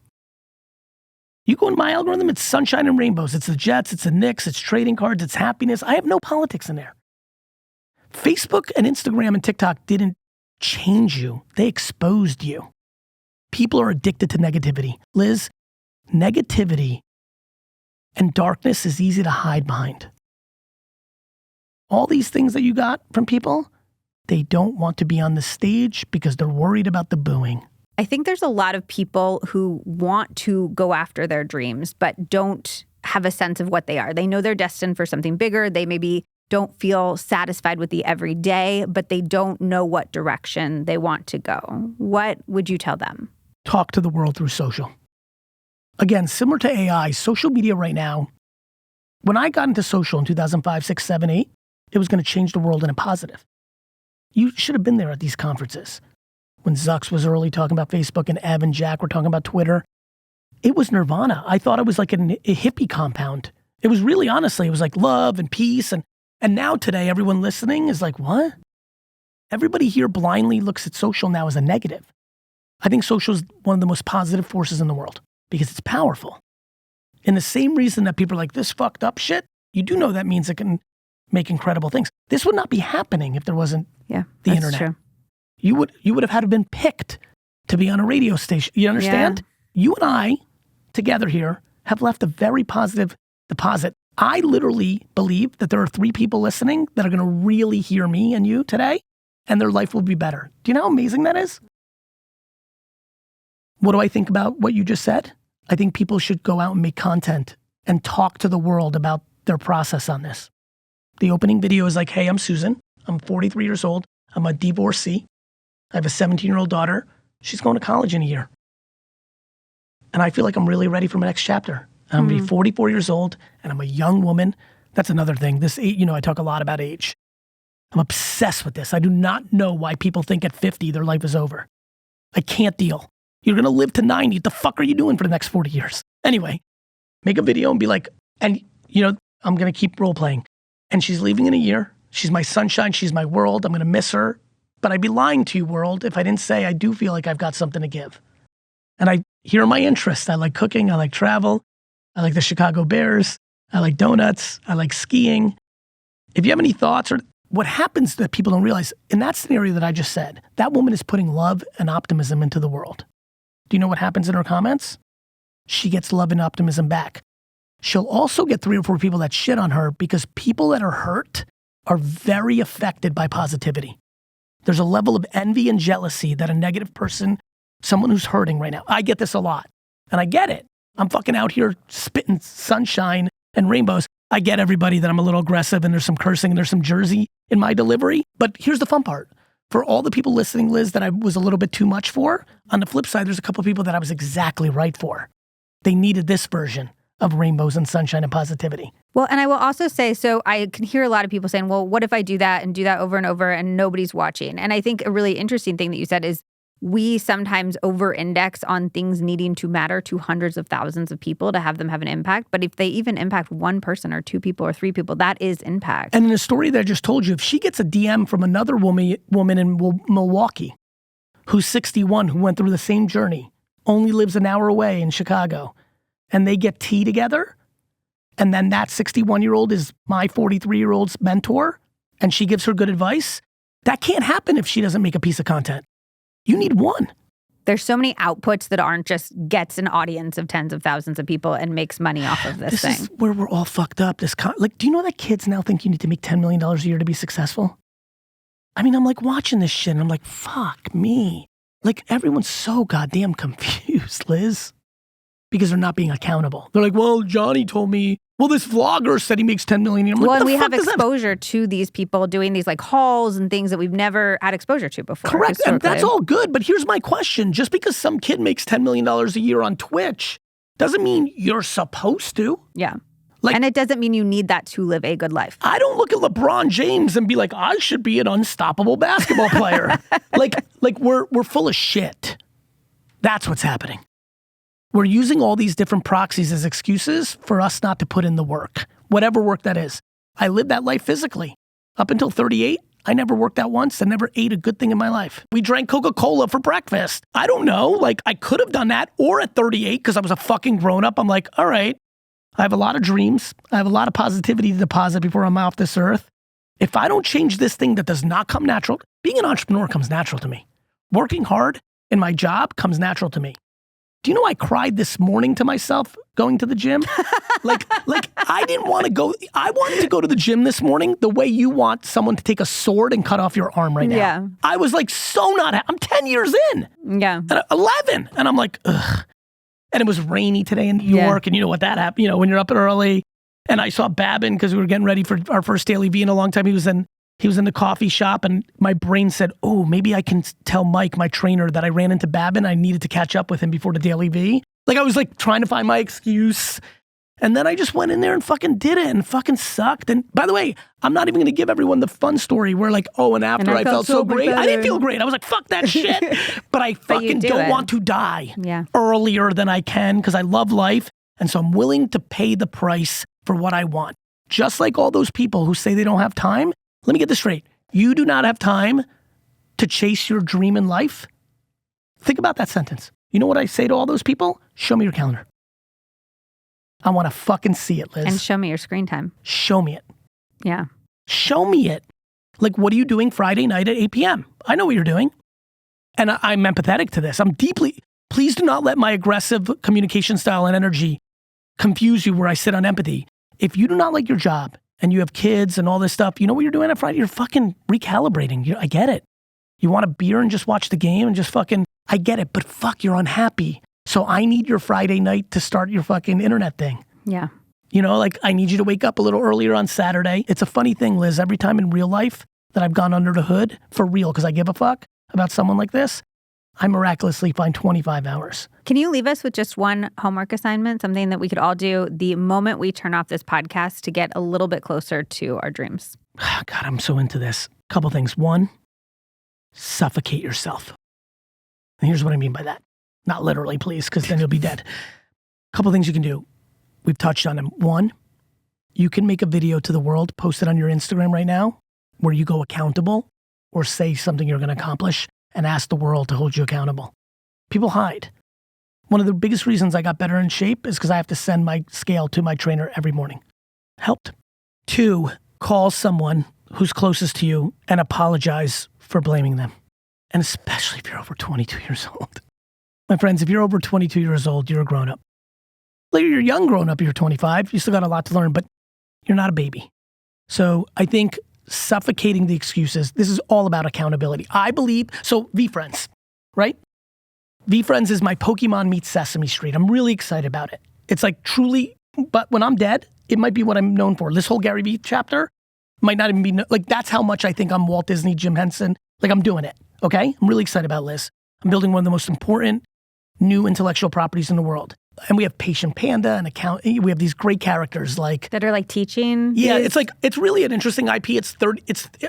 You go in my algorithm, it's sunshine and rainbows. It's the Jets, it's the Knicks, it's trading cards, it's happiness. I have no politics in there. Facebook and Instagram and TikTok didn't change you. They exposed you. People are addicted to negativity. Liz, negativity and darkness is easy to hide behind. All these things that you got from people, they don't want to be on the stage because they're worried about the booing. I think there's a lot of people who want to go after their dreams, but don't have a sense of what they are. They know they're destined for something bigger. They maybe don't feel satisfied with the everyday, but they don't know what direction they want to go. What would you tell them? Talk to the world through social. Again, similar to AI, social media right now, when I got into social in 2005, 6, 7, 8, it was going to change the world in a positive. You should have been there at these conferences. When Zucks was early talking about Facebook and Ev and Jack were talking about Twitter, it was nirvana. I thought it was like a hippie compound. It was really, honestly, it was like love and peace. And now today, everyone listening is like, what? Everybody here blindly looks at social now as a negative. I think social is one of the most positive forces in the world because it's powerful. In the same reason that people are like, this fucked up shit, you do know that means it can make incredible things. This would not be happening if there wasn't the internet. True. You would have had to been picked to be on a radio station. You understand? Yeah. You and I, together here, have left a very positive deposit. I literally believe that there are 3 people listening that are going to really hear me and you today, and their life will be better. Do you know how amazing that is? What do I think about what you just said? I think people should go out and make content and talk to the world about their process on this. The opening video is like, hey, I'm Susan. I'm 43 years old. I'm a divorcee. I have a 17-year-old daughter. She's going to college in a year. And I feel like I'm really ready for my next chapter. And I'm going to be 44 years old, and I'm a young woman. That's another thing. This, I talk a lot about age. I'm obsessed with this. I do not know why people think at 50 their life is over. I can't deal. You're going to live to 90. What the fuck are you doing for the next 40 years? Anyway, make a video and be like, and I'm going to keep role playing. And she's leaving in a year. She's my sunshine. She's my world. I'm going to miss her. But I'd be lying to you, world, if I didn't say I do feel like I've got something to give. And here are my interests. I like cooking. I like travel. I like the Chicago Bears. I like donuts. I like skiing. If you have any thoughts, or what happens that people don't realize, in that scenario that I just said, that woman is putting love and optimism into the world. Do you know what happens in her comments? She gets love and optimism back. She'll also get 3 or 4 people that shit on her because people that are hurt are very affected by positivity. There's a level of envy and jealousy that a negative person, someone who's hurting right now, I get this a lot. And I get it. I'm fucking out here spitting sunshine and rainbows. I get everybody that I'm a little aggressive and there's some cursing and there's some Jersey in my delivery. But here's the fun part. For all the people listening, Liz, that I was a little bit too much for, on the flip side, there's a couple of people that I was exactly right for. They needed this version of rainbows and sunshine and positivity. Well, and I will also say, so I can hear a lot of people saying, well, what if I do that and do that over and over and nobody's watching? And I think a really interesting thing that you said is we sometimes over-index on things needing to matter to hundreds of thousands of people to have them have an impact. But if they even impact 1 person or 2 people or 3 people, that is impact. And in the story that I just told you, if she gets a DM from another woman in Milwaukee who's 61, who went through the same journey, only lives an hour away in Chicago, and they get tea together, and then that 61-year-old is my 43-year-old's mentor, and she gives her good advice, that can't happen if she doesn't make a piece of content. You need 1. There's so many outputs that aren't just gets an audience of tens of thousands of people and makes money off of this thing. This is where we're all fucked up. Do you know that kids now think you need to make $10 million a year to be successful? I mean, I'm like watching this shit and I'm like, fuck me. Like everyone's so goddamn confused, Liz, because they're not being accountable. They're like, well, Johnny told me, well, this vlogger said he makes $10 million. I'm like, well, and we have exposure to these people doing these like hauls and things that we've never had exposure to before. Correct. And that's all good. But here's my question. Just because some kid makes $10 million a year on Twitch doesn't mean you're supposed to. Yeah. And it doesn't mean you need that to live a good life. I don't look at LeBron James and be like, I should be an unstoppable basketball player. like we're full of shit. That's what's happening. We're using all these different proxies as excuses for us not to put in the work, whatever work that is. I lived that life physically. Up until 38, I never worked out once and never ate a good thing in my life. We drank Coca-Cola for breakfast. I don't know, I could have done that, or at 38, because I was a fucking grown-up, I'm like, all right, I have a lot of dreams. I have a lot of positivity to deposit before I'm off this earth. If I don't change this thing that does not come natural, being an entrepreneur comes natural to me. Working hard in my job comes natural to me. Do you know I cried this morning to myself going to the gym? like I didn't want to go. I wanted to go to the gym this morning the way you want someone to take a sword and cut off your arm right now. Yeah. I was like so not. I'm 10 years in. Yeah. And 11. And I'm like, ugh. And it was rainy today in New York. And you know what that happened? You know, when you're up early. And I saw Babin because we were getting ready for our first Daily V in a long time. He was in the coffee shop, and my brain said, oh, maybe I can tell Mike, my trainer, that I ran into Babin. I needed to catch up with him before the Daily V. Like I was like trying to find my excuse. And then I just went in there and fucking did it and fucking sucked. And by the way, I'm not even going to give everyone the fun story where like, oh, and after I felt so great. I didn't feel great. I was like, fuck that shit. But I fucking don't want to die earlier than I can because I love life. And so I'm willing to pay the price for what I want. Just like all those people who say they don't have time. Let me get this straight. You do not have time to chase your dream in life. Think about that sentence. You know what I say to all those people? Show me your calendar. I want to fucking see it, Liz. And show me your screen time. Show me it. Yeah. Show me it. Like, what are you doing Friday night at 8 p.m.? I know what you're doing. And I'm empathetic to this. Please do not let my aggressive communication style and energy confuse you where I sit on empathy. If you do not like your job and you have kids and all this stuff, you know what you're doing on Friday? You're fucking recalibrating. I get it. You want a beer and just watch the game and just fucking, I get it, but fuck, you're unhappy. So I need your Friday night to start your fucking internet thing. Yeah. You know, like I need you to wake up a little earlier on Saturday. It's a funny thing, Liz. Every time in real life that I've gone under the hood, for real, because I give a fuck about someone like this, I miraculously find 25 hours. Can you leave us with just one homework assignment, something that we could all do the moment we turn off this podcast to get a little bit closer to our dreams? God, I'm so into this. Couple things. One, suffocate yourself. And here's what I mean by that. Not literally, please, because then you'll be dead. Couple things you can do. We've touched on them. One, you can make a video to the world, post it on your Instagram right now, where you go accountable or say something you're going to accomplish and ask the world to hold you accountable. People hide. One of the biggest reasons I got better in shape is because I have to send my scale to my trainer every morning. Helped. Two, call someone who's closest to you and apologize for blaming them. And especially if you're over 22 years old. My friends, if you're over 22 years old, you're a grown-up. Like you're a young grown-up, you're 25, you still got a lot to learn, but you're not a baby. So I think suffocating the excuses, this is all about accountability. I believe, so VeeFriends, right? VeeFriends is my Pokemon meets Sesame Street. I'm really excited about it. It's like truly, but when I'm dead, it might be what I'm known for. This whole Gary Vee chapter might not even be, like that's how much I think I'm Walt Disney, Jim Henson. Like I'm doing it, okay? I'm really excited about Liz. I'm building one of the most important new intellectual properties in the world. And we have Patient Panda and we have these great characters like that are like teaching. Yeah, it's really an interesting IP.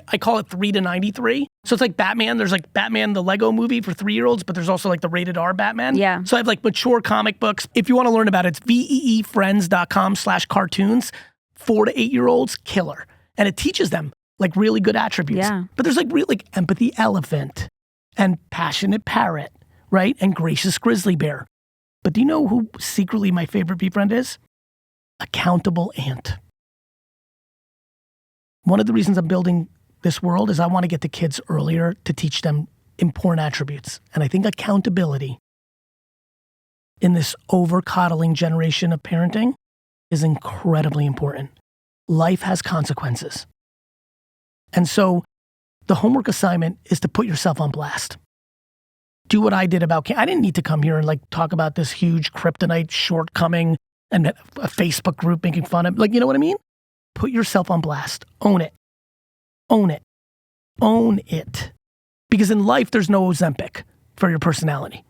I call it 3 to 93. So it's like Batman. There's like Batman the Lego movie for 3-year-olds, but there's also like the rated R Batman. Yeah. So I have like mature comic books. If you want to learn about it, it's veefriends.com/cartoons. 4 to 8-year-olds, killer. And it teaches them like really good attributes. Yeah. But there's like real like empathy elephant and passionate parrot, right? And gracious grizzly bear. But do you know who secretly my favorite VeeFriend is? Accountable ant. One of the reasons I'm building this world is I want to get the kids earlier to teach them important attributes. And I think accountability in this over-coddling generation of parenting is incredibly important. Life has consequences. And so the homework assignment is to put yourself on blast. Do what I did about, I didn't need to come here and like talk about this huge kryptonite shortcoming and a Facebook group making fun of, like, you know what I mean? Put yourself on blast. Own it. Own it. Own it. Because in life, there's no Ozempic for your personality.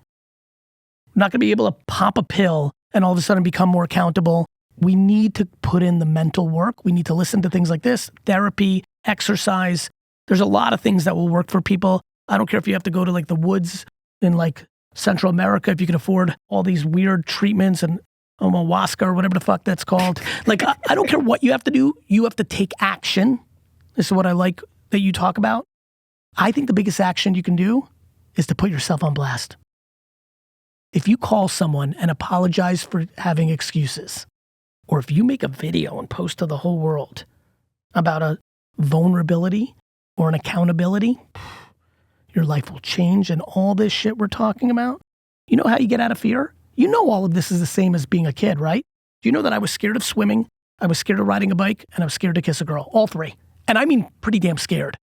You're not going to be able to pop a pill and all of a sudden become more accountable. We need to put in the mental work. We need to listen to things like this, therapy, exercise. There's a lot of things that will work for people. I don't care if you have to go to like the woods in like Central America, if you can afford all these weird treatments and ayahuasca or whatever the fuck that's called. Like, I don't care what you have to do. You have to take action. This is what I like that you talk about. I think the biggest action you can do is to put yourself on blast. If you call someone and apologize for having excuses, or if you make a video and post to the whole world about a vulnerability or an accountability, your life will change. And all this shit we're talking about, you know how you get out of fear? You know all of this is the same as being a kid, right? Do you know that I was scared of swimming, I was scared of riding a bike, and I was scared to kiss a girl? All three. And I mean pretty damn scared.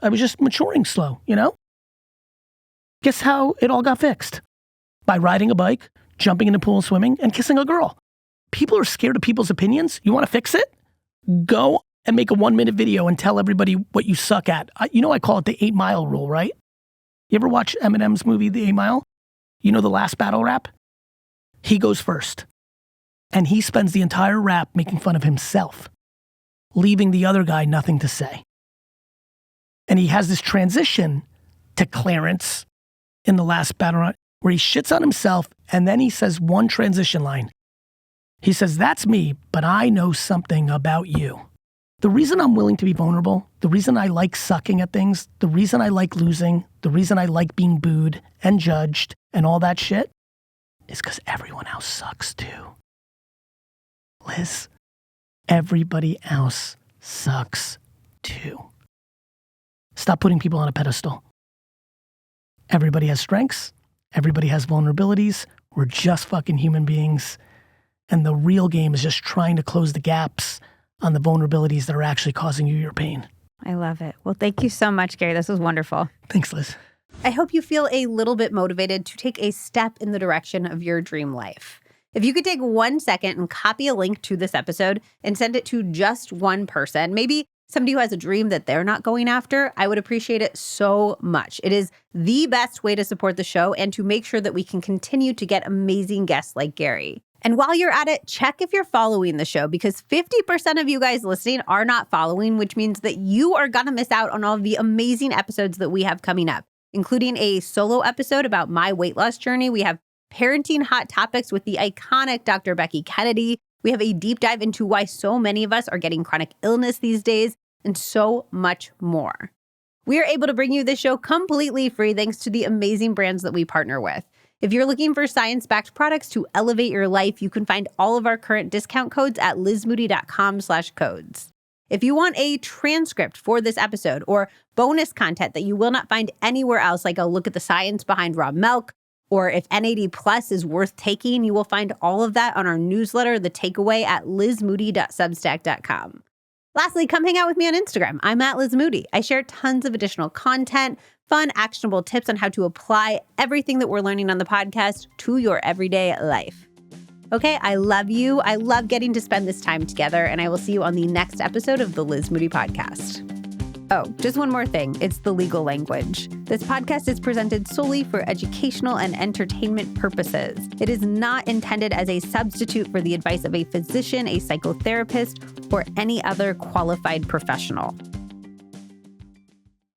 I was just maturing slow, you know? Guess how it all got fixed? By riding a bike, jumping in the pool and swimming, and kissing a girl. people are scared of people's opinions. You want to fix it? Go and make a 1-minute video and tell everybody what you suck at. I call it the 8 Mile rule, right? You ever watch Eminem's movie, The 8 Mile? You know the last battle rap? He goes first. And he spends the entire rap making fun of himself, leaving the other guy nothing to say. And he has this transition to Clarence in the last battle rap where he shits on himself and then he says one transition line. He says, "That's me, but I know something about you." The reason I'm willing to be vulnerable, the reason I like sucking at things, the reason I like losing, the reason I like being booed and judged and all that shit is because everyone else sucks too. Liz, everybody else sucks too. Stop putting people on a pedestal. Everybody has strengths. Everybody has vulnerabilities. We're just fucking human beings. And the real game is just trying to close the gaps on the vulnerabilities that are actually causing you your pain. I love it. Well, thank you so much, Gary. This was wonderful. Thanks, Liz. I hope you feel a little bit motivated to take a step in the direction of your dream life. If you could take 1 second and copy a link to this episode and send it to just one person, maybe somebody who has a dream that they're not going after, I would appreciate it so much. It is the best way to support the show and to make sure that we can continue to get amazing guests like Gary. And while you're at it, check if you're following the show because 50% of you guys listening are not following, which means that you are going to miss out on all of the amazing episodes that we have coming up, including a solo episode about my weight loss journey. We have parenting hot topics with the iconic Dr. Becky Kennedy. We have a deep dive into why so many of us are getting chronic illness these days, and so much more. We are able to bring you this show completely free thanks to the amazing brands that we partner with. If you're looking for science-backed products to elevate your life, you can find all of our current discount codes at lizmoody.com/codes. If you want a transcript for this episode or bonus content that you will not find anywhere else, like a look at the science behind raw milk, or if NAD Plus is worth taking, you will find all of that on our newsletter, The Takeaway, at lizmoody.substack.com. Lastly, come hang out with me on Instagram. I'm at Liz Moody. I share tons of additional content, fun, actionable tips on how to apply everything that we're learning on the podcast to your everyday life. Okay, I love you. I love getting to spend this time together, and I will see you on the next episode of the Liz Moody Podcast. Oh, just one more thing. It's the legal language. This podcast is presented solely for educational and entertainment purposes. It is not intended as a substitute for the advice of a physician, a psychotherapist, or any other qualified professional.